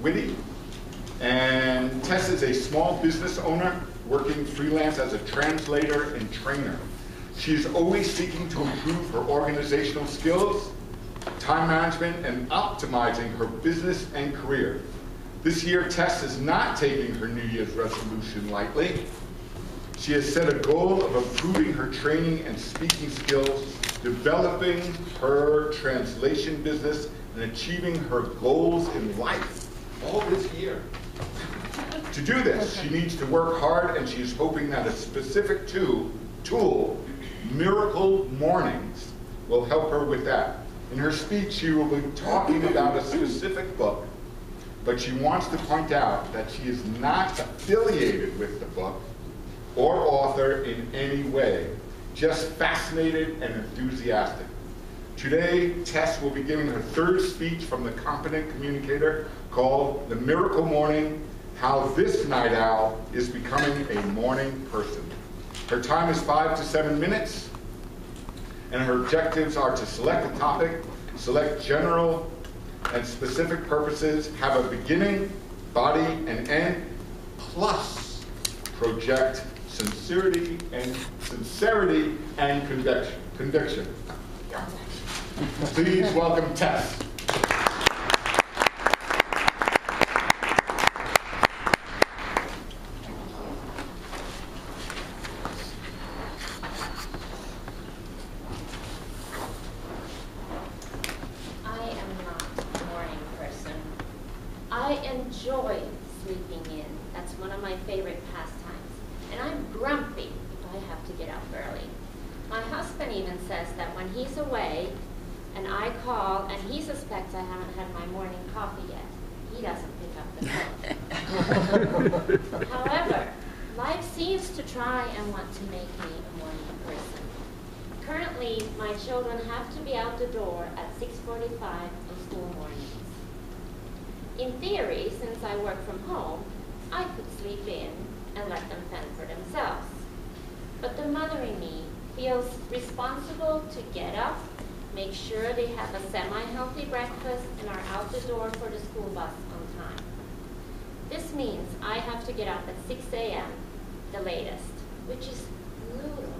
Witty. And Tess is a small business owner working freelance as a translator and trainer. She is always seeking to improve her organizational skills, time management, and optimizing her business and career. This year, Tess is not taking her New Year's resolution lightly. She has set a goal of improving her training and speaking skills, developing her translation business, and achieving her goals in life all this year. To do this, she needs to work hard, and she is hoping that a specific tool, Miracle Mornings, will help her with that. In her speech, she will be talking about a specific book, but she wants to point out that she is not affiliated with the book or author in any way, just fascinated and enthusiastic. Today, Tess will be giving her third speech from the Competent Communicator called The Miracle Morning, How This Night Owl is Becoming a Morning Person. Her time is 5 to 7 minutes, and her objectives are to select a topic, select general and specific purposes, have a beginning, body, and end, plus project sincerity and conviction. Please welcome Tess. I enjoy sleeping in. That's one of my favorite pastimes. And I'm grumpy if I have to get up early. My husband even says that when he's away and I call and he suspects I haven't had my morning coffee yet, he doesn't pick up the phone. However, life seems to try and want to make me a morning person. Currently, my children have to be out the door at 6:45 on school mornings. In theory, since I work from home, I could sleep in and let them fend for themselves. But the mother in me feels responsible to get up, make sure they have a semi-healthy breakfast, and are out the door for the school bus on time. This means I have to get up at 6 a.m., the latest, which is brutal.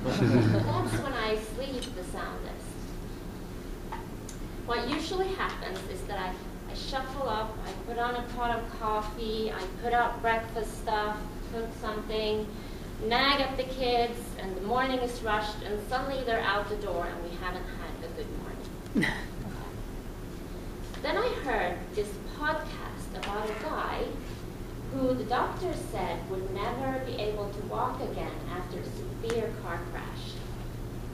That's when I sleep the soundest. What usually happens is that I shuffle up, I put on a pot of coffee, I put out breakfast stuff, cook something, nag at the kids, and the morning is rushed, and suddenly they're out the door and we haven't had a good morning. Then I heard this podcast about a guy who the doctor said would never be able to walk again after a severe car crash.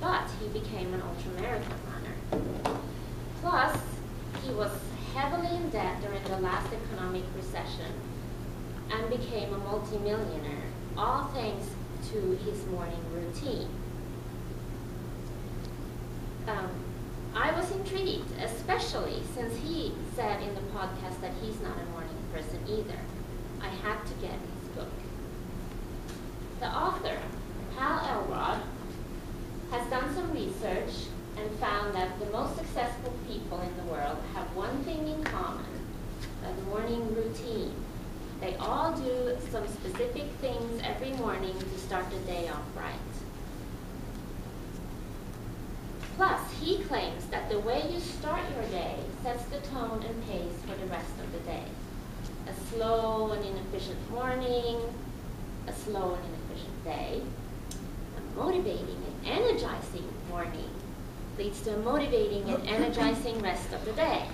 But he became an ultramarathon runner. Plus, he was heavily in debt during the last economic recession and became a multimillionaire, all thanks to his morning routine. I was intrigued, especially since he said in the podcast that he's not a morning person either. I had to get his book. The author, Hal Elrod, has done some research and found that the most successful people in the world have one thing in common, a morning routine. They all do some specific things every morning to start the day off right. Plus, he claims that the way you start your day sets the tone and pace for the rest of the day. A slow and inefficient morning, a slow and inefficient day, a motivating and energizing morning leads to a motivating and energizing rest of the day.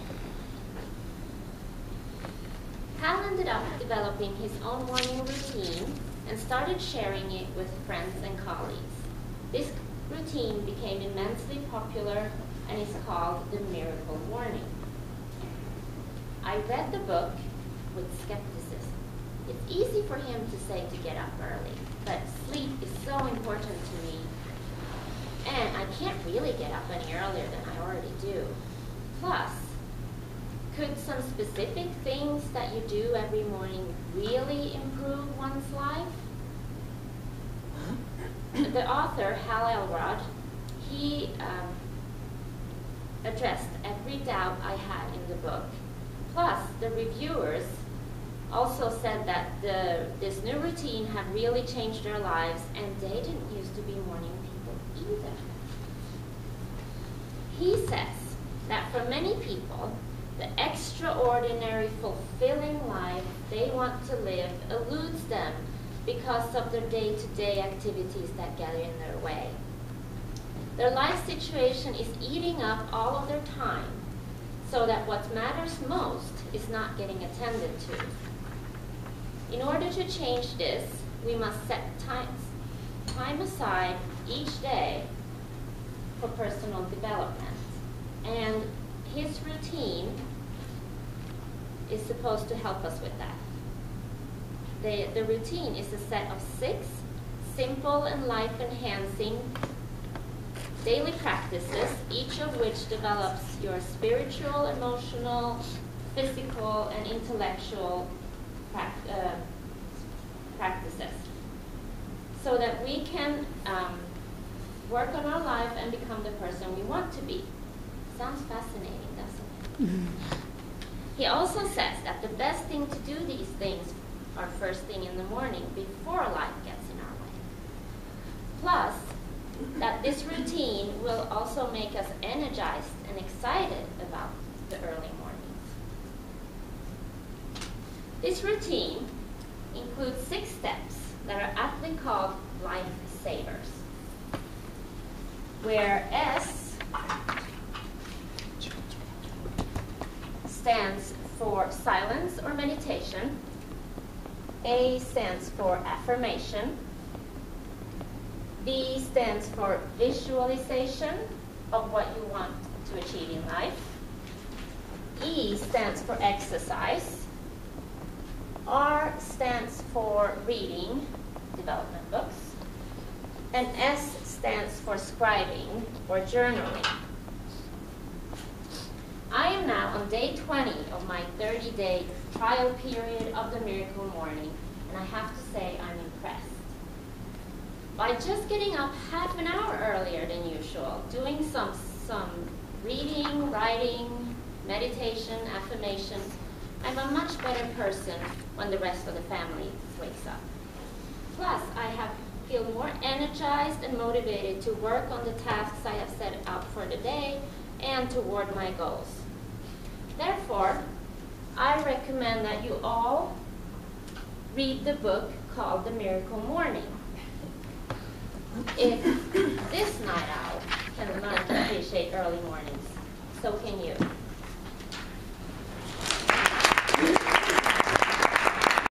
Hal ended up developing his own morning routine and started sharing it with friends and colleagues. This routine became immensely popular and is called the Miracle Morning. I read the book with skepticism. It's easy for him to say to get up early, but sleep is so important to me, and I can't really get up any earlier than I already do. Plus, could some specific things that you do every morning really improve one's life? The author, Hal Elrod, he addressed every doubt I had in the book Plus, the reviewers also said that this new routine had really changed their lives, and they didn't used to be morning people either. He says that for many people, the extraordinary, fulfilling life they want to live eludes them because of their day-to-day activities that get in their way. Their life situation is eating up all of their time, so that what matters most is not getting attended to. In order to change this, we must set time aside each day for personal development. And his routine is supposed to help us with that. The routine is a set of 6 simple and life-enhancing daily practices, each of which develops your spiritual, emotional, physical, and intellectual practices, so that we can work on our life and become the person we want to be. Sounds fascinating, doesn't it? He also says that the best thing to do these things are first thing in the morning, before life gets in our way. Plus, that this routine will also make us energized and excited about the early mornings. This routine includes 6 steps that are aptly called lifesavers, where S stands for silence or meditation, A stands for affirmation, V stands for visualization of what you want to achieve in life, E stands for exercise, R stands for reading development books, and S stands for scribing or journaling. I am now on day 20 of my 30-day trial period of the Miracle Morning, and I have to say I'm impressed. By just getting up half an hour earlier than usual, doing some reading, writing, meditation, affirmation, I'm a much better person when the rest of the family wakes up. Plus, I feel more energized and motivated to work on the tasks I have set out for the day and toward my goals. Therefore, I recommend that you all read the book called The Miracle Morning. If this night owl can learn to appreciate early mornings, so can you.